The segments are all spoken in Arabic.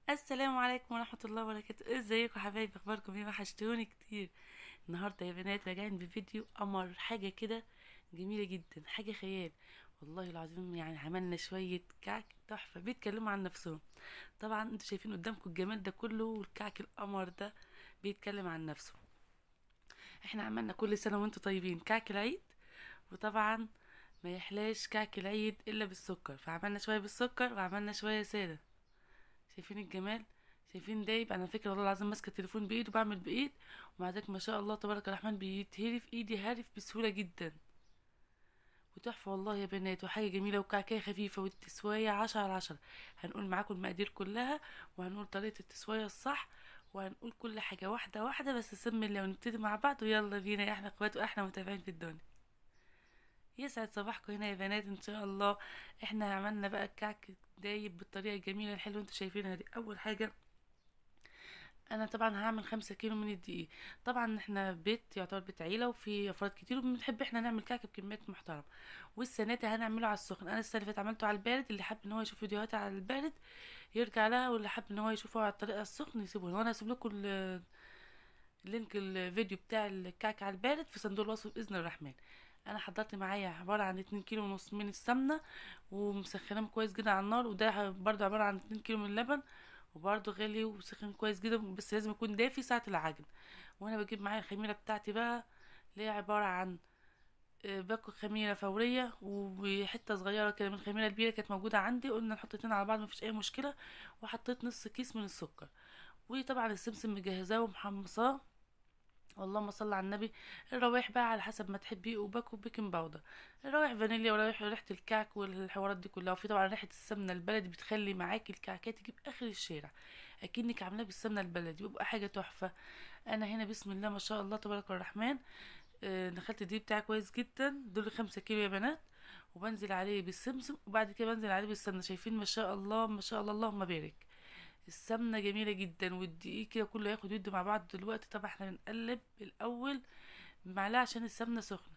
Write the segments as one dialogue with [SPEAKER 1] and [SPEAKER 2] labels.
[SPEAKER 1] السلام عليكم ورحمة الله وبركاته. ازيكم حبايبي؟ اخباركم ايه؟ وحشتوني كتير. النهارده يا بنات راجعين بفيديو قمر، حاجة كده جميلة جدا، حاجة خيال. والله العظيم يعني عملنا شوية كعك تحفة بيتكلموا عن نفسهم. طبعا انتوا شايفين قدامكم الجمال ده كله، والكعك القمر ده بيتكلم عن نفسه. احنا عملنا كل سنة وانتوا طيبين كعك العيد، وطبعا ما يحلاش كعك العيد الا بالسكر، فعملنا شوية بالسكر وعملنا شوية سادة. شايفين الجمال؟ شايفين دايب؟ انا فكره والله العظيم ماسكه التليفون بايد وبعمل بايد، ومع ذلك ما شاء الله تبارك الرحمن بيتهري في ايدي هارف بسهوله جدا. وتحفه والله يا بنات، وحاجه جميله وكعكايه خفيفه، والتسوايه 10/10. هنقول معاكم المقادير كلها، وهنقول طريقه التسوايه الصح، وهنقول كل حاجه واحده واحده. بس سم الله ونبتدي مع بعض، ويلا بينا يا احلى اخوات واحلى متابعين في الدنيا. يسعد صباحكم هنا يا بنات ان شاء الله. احنا عملنا بقى الكعك دايب بالطريقه الجميله الحلوه انتوا شايفينها دي. اول حاجه انا طبعا هعمل 5 كيلو من الدقيق. طبعا احنا بيت يعتبر بيت عيله وفي افراد كتير، وبنحب احنا نعمل كعك بكميات محترمه. والسنه دي هنعمله على السخن. انا السنه اللي فاتت عملته على البارد، اللي حب ان هو يشوف فيديوهاتي على البارد يرجع لها، واللي حب ان هو يشوفه على الطريقه السخن يسيبه هنا. وانا هسيب لكم اللينك الفيديو بتاع الكعك على البارد في صندوق الوصف باذن الرحمن. انا حضرت معايا عباره عن 2 كيلو ونص من السمنه، ومسخناهم كويس جدا على النار. وده برضه عباره عن 2 كيلو من اللبن، وبرضه غالي وسخن كويس جدا، بس لازم يكون دافي ساعة العجن. وانا بجيب معايا الخميرة بتاعتي بقى، اللي هي عبارة عن باكو خميرة فورية وحتة صغيرة كده من الخميرة الكبيرة كانت موجودة عندي. قلنا نحط اتنين على بعض مفيش أي مشكلة. وحطيت نص كيس من السكر. وطبعا السمسم مجهزاه ومحمصاه. اللهم صل على النبي. الروايح بقى على حسب ما تحبي، وباكو بيكنج باودر، الروايح فانيليا، ورايح ريحه الكعك والحوارات دي كلها. وفي طبعا ريحه السمنه البلدي بتخلي معاكي الكعكات تجيب اخر الشارع، اكنك عاملاه بالسمنه البلدي، بيبقى حاجه تحفه. انا هنا بسم الله ما شاء الله تبارك الرحمن. دخلت الدقيق بتاعي كويس جدا، دول 5 كيلو يا بنات. وبنزل عليه بالسمسم، وبعد كده بنزل عليه بالسمنه. شايفين ما شاء الله ما شاء الله اللهم بارك. السمنة جميلة جدا، والدقيق كده كله ياخد يد مع بعض. دلوقتي طبعا احنا بنقلب الأول بمعلقة عشان السمنة سخنة.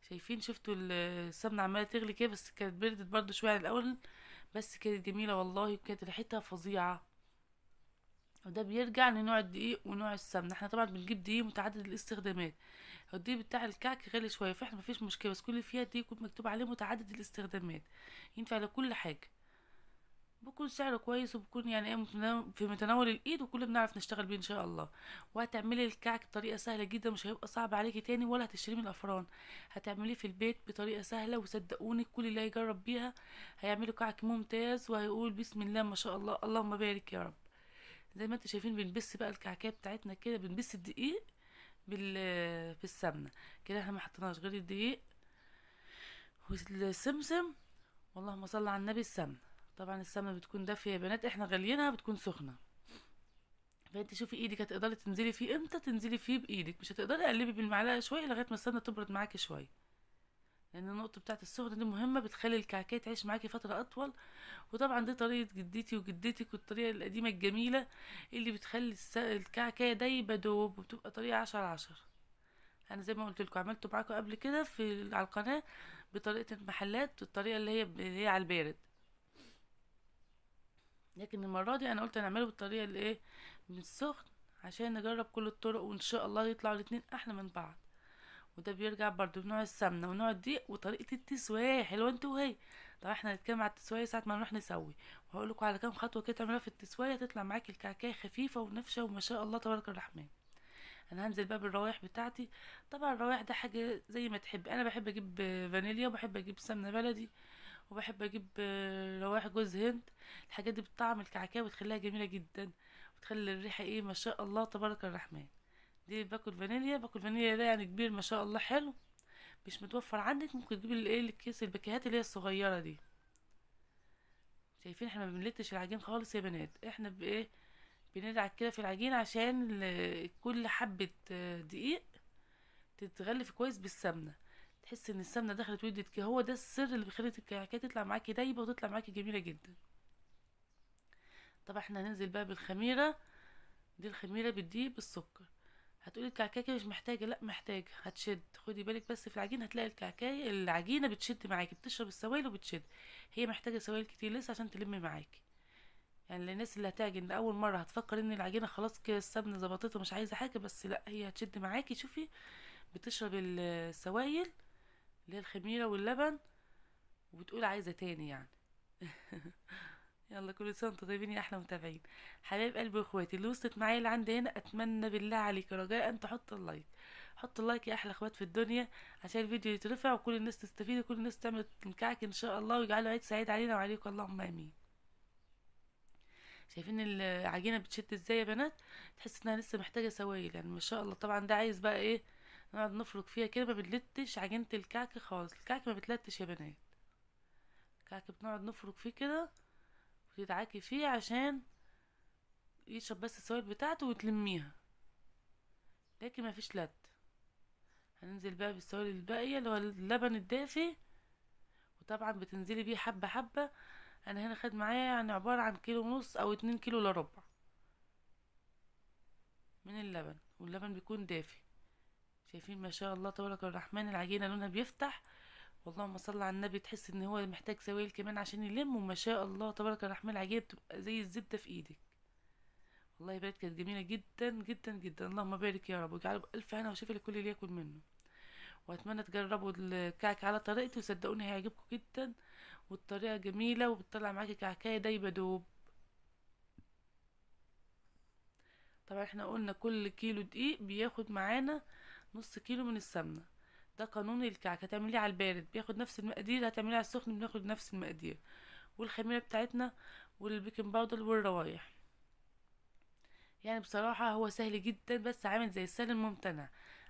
[SPEAKER 1] شايفين؟ شفتوا السمنة عمالة تغلي كده، بس كانت بردت برضو شوية على الأول. بس كانت جميلة والله، وكانت ريحتها فظيعة. وده بيرجع لنوع الدقيق ونوع السمنة. احنا طبعا بنجيب دقيق متعدد الاستخدامات. هو الدقيق بتاع الكعك غالي شوية، فاحنا مفيش مشكلة، بس كل اللي فيها دقيق يكون مكتوب عليه متعدد الاستخدامات، ينفع لكل حاجة. بيكون سعره كويس، وبيكون يعني ايه في متناول الايد، وكلنا بنعرف نشتغل بيه ان شاء الله. وهتعملي الكعك بطريقه سهله جدا، مش هيبقى صعب عليكي تاني، ولا هتشتري من الافران. هتعمليه في البيت بطريقه سهله، وصدقوني كل اللي هيجرب بيها هيعملوا كعك ممتاز، وهيقول بسم الله ما شاء الله اللهم بارك يا رب. زي ما انتم شايفين بنبس بقى الكعكيه بتاعتنا كده، بنبس الدقيق بالسمنه كده. احنا ما حطيناش غير الدقيق والسمسم، واللهم صل على النبي. السمنه طبعا السمنه بتكون دافيه يا بنات، احنا غاليينها بتكون سخنه. فانت شوفي ايدك هتقدري تنزلي فيه امتى، تنزلي فيه بايدك، مش هتقدري قلبي بالمعلقه شويه لغايه ما السمنه تبرد معاكي شويه. لان النقطه بتاعت السخنه دي مهمه، بتخلي الكعكه تعيش معاكي فتره اطول. وطبعا دي طريقه جدتي وجدتك، والطريقه القديمه الجميله اللي بتخلي الكعكه دايبه دوب، وبتبقى طريقه 10/10. انا زي ما قلت لكم عملته معاكم قبل كده على القناه بطريقه المحلات، الطريقه اللي هي على البارد. لكن المرة دي انا قلت نعمله بالطريقة اللي ايه، من السخن، عشان نجرب كل الطرق، وان شاء الله يطلعوا الاتنين احلى من بعض. وده بيرجع برضو بنوع السمنة ونوع الدقيق وطريقة التسوية حلوة انت وهي. طبعا احنا هنتكلم على التسوية ساعة ما نروح نسوي، وهقول لكم على كام خطوة كده تعملوها في التسوية تطلع معاكي الكعكاية خفيفة ونافشة وما شاء الله تبارك الرحمن. انا هنزل بقى بالروايح بتاعتي. طبعا الروايح ده حاجة زي ما تحب، انا بحب اجيب فانيليا، وبحب اجيب سمنة بلدي، وبحب اجيب روايح جوز هند. الحاجات دي بتطعم الكعكايه وتخليها جميله جدا، وتخلي الريحه ايه ما شاء الله تبارك الرحمن. دي باكل فانيليا. باكل فانيليا ده يعني كبير ما شاء الله حلو، مش متوفر عندك ممكن تجيبي الايه الكيس الباكيهات اللي هي الصغيره دي. شايفين احنا ما بنلتش العجين خالص يا بنات، احنا بايه بندعك كده في العجين عشان كل حبه دقيق تتغلف كويس بالسمنه. تحس ان السمنه دخلت ودت كده، هو ده السر اللي بيخلي الكعكه تطلع معاكي دايبه وتطلع معاكي جميله جدا. طبعا احنا هننزل بقى بالخميره. دي الخميره بالدقيق بالسكر. هتقولي الكعكايه مش محتاجه، لا محتاجه، هتشد. خدي بالك بس في العجين هتلاقي العجينه بتشد معاكي، بتشرب السوائل وبتشد. هي محتاجه سوائل كتير لسه عشان تلم معاكي. يعني للناس اللي هتعجن لاول مره هتفكر ان العجينه خلاص كده السمنه ظبطته مش عايزه حاجه، بس لا، هي هتشد معاكي. شوفي بتشرب السوائل اللي هي الخميره واللبن وبتقول عايزه تاني يعني. يلا كل سنه وانتم طيبين يا احلى متابعين. حبايب قلبي واخواتي اللي وصلت معايا اللي عندي هنا، اتمنى بالله عليك رجاء تحط اللايك. حط اللايك يا احلى اخوات في الدنيا عشان الفيديو يترفع وكل الناس تستفيد وكل الناس تعمل مكعك ان شاء الله، ويجعله عيد سعيد علينا وعليكم اللهم امين. شايفين العجينه بتشد ازاي يا بنات؟ تحس انها لسه محتاجه سوائل يعني ما شاء الله. طبعا ده عايز بقى ايه، نقعد نفرك فيها كده، ما بنلتش عجينه الكعك خالص. الكعك ما بتلتش يا بنات، الكعك بنقعد نفرك فيه كده وتدعكي فيه عشان يشرب بس السوائل بتاعته وتلميها، لكن ما فيش لت. هننزل بقى بالسوائل الباقيه اللي هو اللبن الدافي، وطبعا بتنزلي بيه حبه حبه. انا هنا خد معايا يعني عباره عن كيلو ونص او 2 كيلو الا ربع من اللبن، واللبن بيكون دافي. شايفين ما شاء الله تبارك الرحمن العجينه لونها بيفتح، واللهم صل على النبي. تحس ان هو محتاج سوائل كمان عشان يلم، وما شاء الله تبارك الرحمن العجينه بتبقى زي الزبده في ايدك. والله بجد كانت جميله جدا جدا جدا. اللهم بارك يا رب، واجعله بالف هنا وشفا لكل اللي ياكل منه. واتمنى تجربوا الكعك على طريقتي وصدقوني هيعجبكم جدا، والطريقه جميله وبتطلع معاكي كعكايه دايبه دوب. طبعا احنا قلنا كل كيلو دقيق بياخد معانا نص كيلو من السمنه. ده قانون الكعك، هتعمليه على البارد بياخد نفس المقادير، هتعمليه على السخن بناخد نفس المقادير. والخميره بتاعتنا والبيكنج باودر والروايح. يعني بصراحة هو سهل جدا، بس عامل زي السهل الممتنع.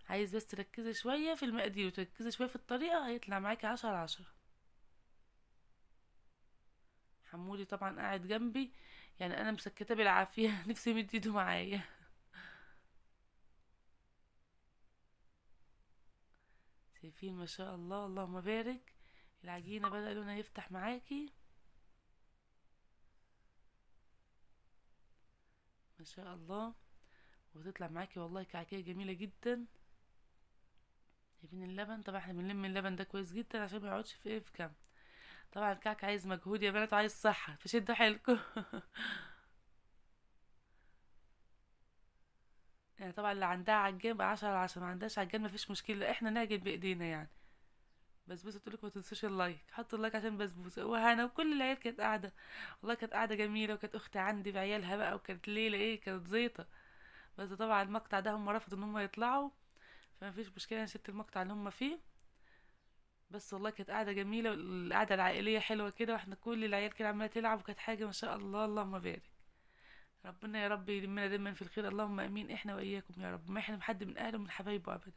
[SPEAKER 1] عايز بس تركزي شوية في المقادير وتركزي شوية في الطريقة، هيطلع معاكي 10/10. حمولي طبعا قاعد جنبي، يعني انا مسكتة بالعافية نفسي مد ايده معايا. شايفين ما شاء الله اللهم بارك، العجينة بدأ لونها يفتح معاكي ما شاء الله، وتطلع معاكي والله كعكية جميلة جدا. شايفين اللبن؟ طبعا احنا بنلم اللبن ده كويس جدا عشان ما يقعدش في ايه في كام. طبعا الكعك عايز مجهود يا بنات وعايز صحة، فشدوا حيلكم. يعني طبعا اللي عندها عجان بقى 10/10، ما عندهاش عجان مفيش مشكلة، احنا نعجن بايدينا يعني. بسبوسة تقولك ما تنسوش اللايك، حطوا اللايك عشان بسبوسة وهنا. وكل العيال كانت قاعدة، والله كانت قاعدة جميلة، وكانت اختي عندي بعيالها بقى، وكانت ليلة ايه، كانت زيطة. بس طبعا المقطع ده هم رفضوا ان هم يطلعوا، فما فيش مشكلة، انا شلت المقطع اللي هم فيه. بس والله كانت قاعدة جميلة، والقعدة العائلية حلوة كده، واحنا كل العيال كده عمالة تلعب، وكانت حاجة ما شاء الله اللهم بارك. ربنا يا رب يلمنا دايما في الخير، اللهم امين، احنا واياكم يا رب، ما احنا حد من اهله ومن حبايبه ابدا.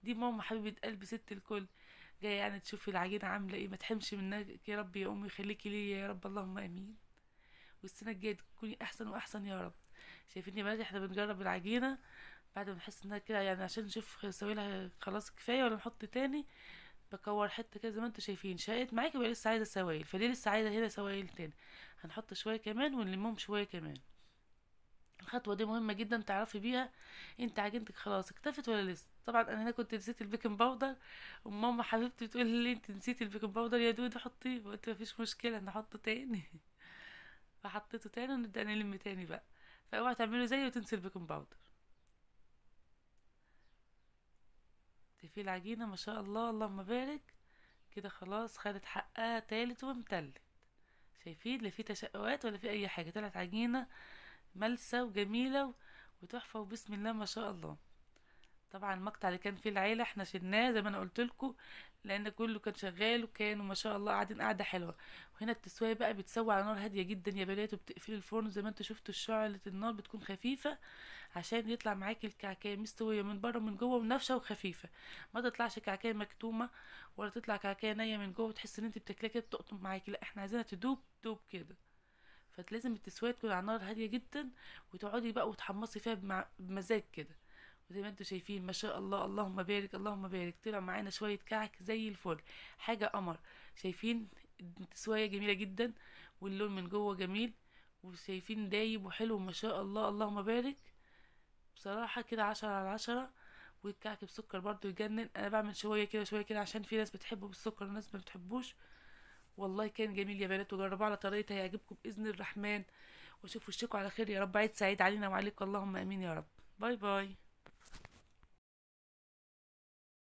[SPEAKER 1] دي ماما حبيبه قلبي ست الكل، جايه يعني تشوفي العجينه عامله ايه، ما تحرمش منك يا رب، يا امي خليكي ليا يا رب، اللهم امين. والسنه الجايه تكوني احسن واحسن يا رب. شايفين يا بنات احنا بنجرب العجينه بعد ما نحس انها كده يعني، عشان نشوف سويلها خلاص كفايه ولا نحط تاني. بكور حته كده زي ما انتم شايفين، شقت معاكي بقى لسه عايزه سوائل، فدي لسه عايزه هنا سوائل تاني. هنحط شويه كمان ونلمهم شويه كمان. الخطوه دي مهمه جدا تعرفي بيها انت عجينتك خلاص اكتفت ولا لسه. طبعا انا هنا كنت نسيت البيكنج باودر، وماما حبيبتي بتقول لي انت نسيتي البيكنج باودر يا دودي حطيه، قلت مفيش مشكله نحطه تاني. فحطيته تاني ونبدا نلم تاني بقى. فاوعوا تعملوا زيي وتنسوا البيكنج باودر. في العجينه ما شاء الله اللهم بارك، كده خلاص خدت حقها تالت ومتلت. شايفين؟ لا في تشققات ولا في اي حاجه، طلعت عجينه ملسه وجميله وتحفه وبسم الله ما شاء الله. طبعا المقطع اللي كان فيه العيله احنا شلناه زي ما انا قلت لكم، لان كله كان شغال وكانوا ما شاء الله قاعدين قاعده حلوه. وهنا التسويه بقى بتسوي على نار هاديه جدا يا بنات، وبتقفلي الفرن زي ما انتوا شفتوا، شعله النار بتكون خفيفه عشان يطلع معاكي الكعكه مستويه من بره ومن جوه ونافشه وخفيفه. ما تطلعش كعكه مكتومه، ولا تطلع كعكه نيه من جوه وتحس ان انت بتاكليها كده بتقطم معاكي، لا احنا عايزينها تدوب دوب كده. فلازم التسويه تكون على نار هاديه جدا، وتقعدي بقى وتحمصي فيها بمزاج كده. وزي ما انتوا شايفين ما شاء الله اللهم بارك اللهم بارك، طلع معانا شويه كعك زي الفل، حاجه قمر. شايفين التسويه جميله جدا، واللون من جوه جميل، وشايفين دايب وحلو ما شاء الله اللهم بارك. بصراحه كده 10/10. والكعك بسكر برضو يجنن، انا بعمل شويه كده شويه كده عشان في ناس بتحبه بالسكر وناس ما بتحبوش. والله كان جميل يا بنات، وجربوه على طريقتي هيعجبكم باذن الرحمن. واشوف وشكوا على خير يا رب. عيد سعيد علينا وعليكم، اللهم امين يا رب. باي باي.